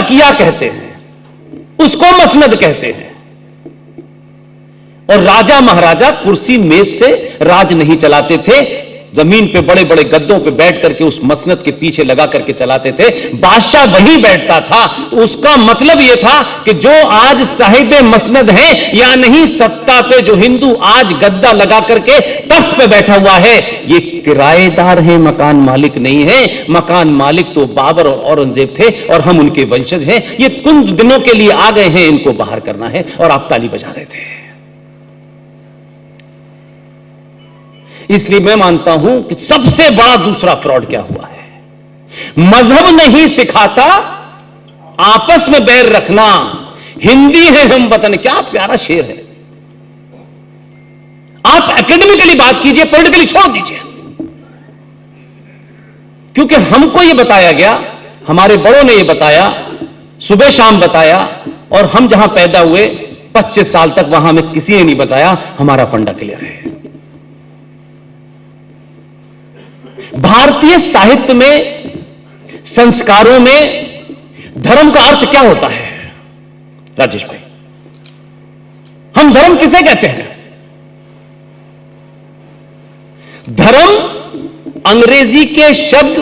तकिया कहते हैं, उसको मसनद कहते हैं। और राजा महाराजा कुर्सी मेज से राज नहीं चलाते थे, जमीन पे बड़े बड़े गद्दों पे बैठ करके उस मसनद के पीछे लगा करके चलाते थे। बादशाह वहीं बैठता था। उसका मतलब यह था कि जो आज साहिब मसनद है या नहीं, सत्ता पे जो हिंदू आज गद्दा लगा करके तख्त पे बैठा हुआ है, ये किराएदार है, मकान मालिक नहीं है। मकान मालिक तो बाबर और औरंगजेब थे और हम उनके वंशज हैं। ये कुछ दिनों के लिए आ गए हैं, इनको बाहर करना है, और आप ताली बजा रहे थे। इसलिए मैं मानता हूं कि सबसे बड़ा दूसरा फ्रॉड क्या हुआ है, मजहब नहीं सिखाता आपस में बैर रखना, हिंदी है हम वतन। क्या प्यारा शेर है। आप एकेडमिकली बात कीजिए, पॉलिटिकली छोड़ दीजिए, क्योंकि हमको यह बताया गया, हमारे बड़ों ने यह बताया, सुबह शाम बताया, और हम जहां पैदा हुए 25 साल तक वहां में किसी ने नहीं बताया। हमारा फंडा क्लियर है। भारतीय साहित्य में, संस्कारों में धर्म का अर्थ क्या होता है राजेश भाई? हम धर्म किसे कहते हैं? धर्म अंग्रेजी के शब्द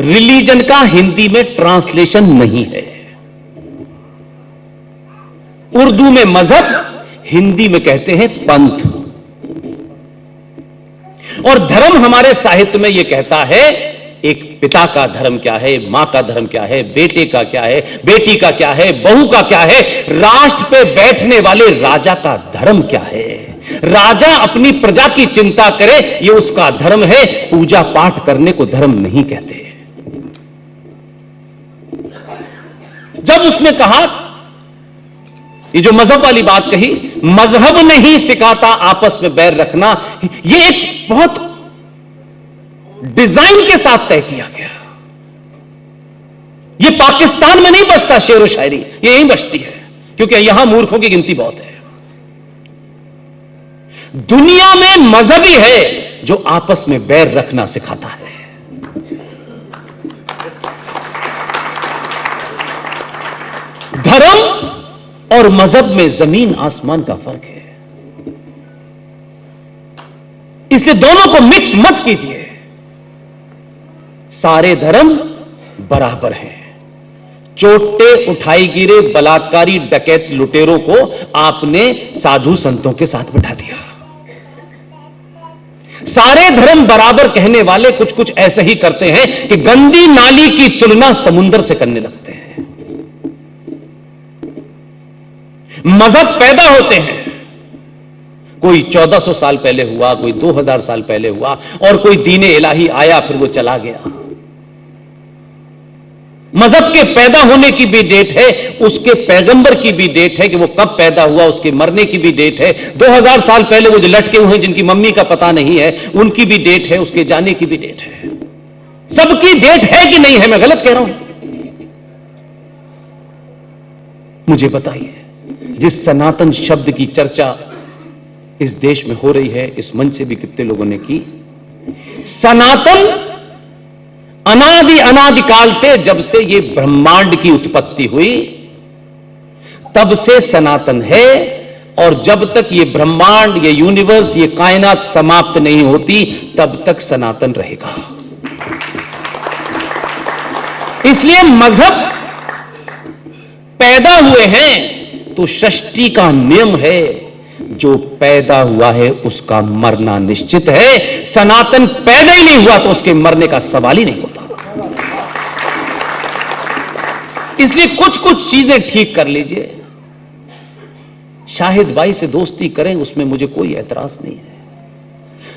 रिलीजन का हिंदी में ट्रांसलेशन नहीं है। उर्दू में मजहब, हिंदी में कहते हैं पंथ। और धर्म हमारे साहित्य में यह कहता है, एक पिता का धर्म क्या है, मां का धर्म क्या है, बेटे का क्या है, बेटी का क्या है, बहू का क्या है, राष्ट्र पे बैठने वाले राजा का धर्म क्या है। राजा अपनी प्रजा की चिंता करे, यह उसका धर्म है। पूजा पाठ करने को धर्म नहीं कहते। जब उसने कहा, ये जो मजहब वाली बात कही, मजहब नहीं सिखाता आपस में बैर रखना, ये एक बहुत डिजाइन के साथ तय किया गया। ये पाकिस्तान में नहीं बचता शेर व शायरी, ये यहीं बचती है, क्योंकि यहां मूर्खों की गिनती बहुत है। दुनिया में मजहब ही है जो आपस में बैर रखना सिखाता है। धर्म और मजहब में जमीन आसमान का फर्क है। इसलिए दोनों को मिक्स मत कीजिए। सारे धर्म बराबर हैं। चोटे उठाई गिरे बलात्कारी डकैत लुटेरों को आपने साधु संतों के साथ बिठा दिया। सारे धर्म बराबर कहने वाले कुछ कुछ ऐसे ही करते हैं कि गंदी नाली की तुलना समुद्र से करने लगते हैं। मजहब पैदा होते हैं, कोई 1400 साल पहले हुआ, कोई 2000 साल पहले हुआ, और कोई दीन इलाही आया, फिर वो चला गया। मजहब के पैदा होने की भी डेट है, उसके पैगंबर की भी डेट है कि वो कब पैदा हुआ, उसके मरने की भी डेट है। 2000 साल पहले वो जो लटके हुए हैं, जिनकी मम्मी का पता नहीं है, उनकी भी डेट है, उसके जाने की भी डेट है। सबकी डेट है कि नहीं है? मैं गलत कह रहा हूं? मुझे बताइए। जिस सनातन शब्द की चर्चा इस देश में हो रही है, इस मंच से भी कितने लोगों ने की। सनातन अनादिकाल से, जब से ये ब्रह्मांड की उत्पत्ति हुई तब से सनातन है, और जब तक ये ब्रह्मांड, ये यूनिवर्स, ये कायनात समाप्त नहीं होती तब तक सनातन रहेगा। इसलिए मजहब पैदा हुए हैं तो षष्ठी का नियम है, जो पैदा हुआ है उसका मरना निश्चित है। सनातन पैदा ही नहीं हुआ तो उसके मरने का सवाल ही नहीं होता। इसलिए कुछ कुछ चीजें ठीक कर लीजिए। शाहिद भाई से दोस्ती करें, उसमें मुझे कोई एतराज नहीं है,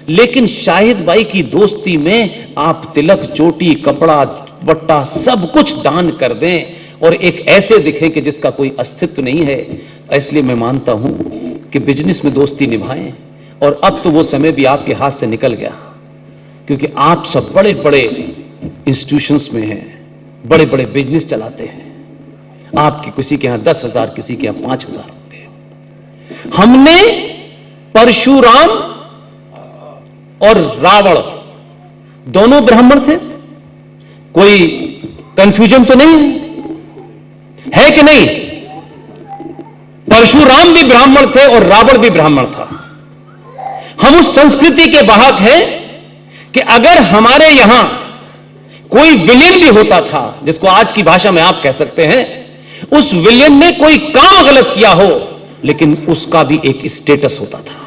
लेकिन शाहिद भाई की दोस्ती में आप तिलक, चोटी, कपड़ा, बट्टा सब कुछ दान कर दें और एक ऐसे दिखें कि जिसका कोई अस्तित्व नहीं है। इसलिए मैं मानता हूं कि बिजनेस में दोस्ती निभाएं। और अब तो वो समय भी आपके हाथ से निकल गया, क्योंकि आप सब बड़े बड़े इंस्टीट्यूशंस में हैं, बड़े बड़े बिजनेस चलाते हैं। आपकी किसी के यहां 10,000, किसी के यहां 5,000 होते। हमने परशुराम और रावण दोनों ब्राह्मण थे, कोई कंफ्यूजन तो नहीं है। है कि नहीं? परशुराम भी ब्राह्मण थे और रावण भी ब्राह्मण था। हम उस संस्कृति के वाहक हैं कि अगर हमारे यहां कोई विलेन भी होता था, जिसको आज की भाषा में आप कह सकते हैं, उस विलेन ने कोई काम गलत किया हो, लेकिन उसका भी एक स्टेटस होता था।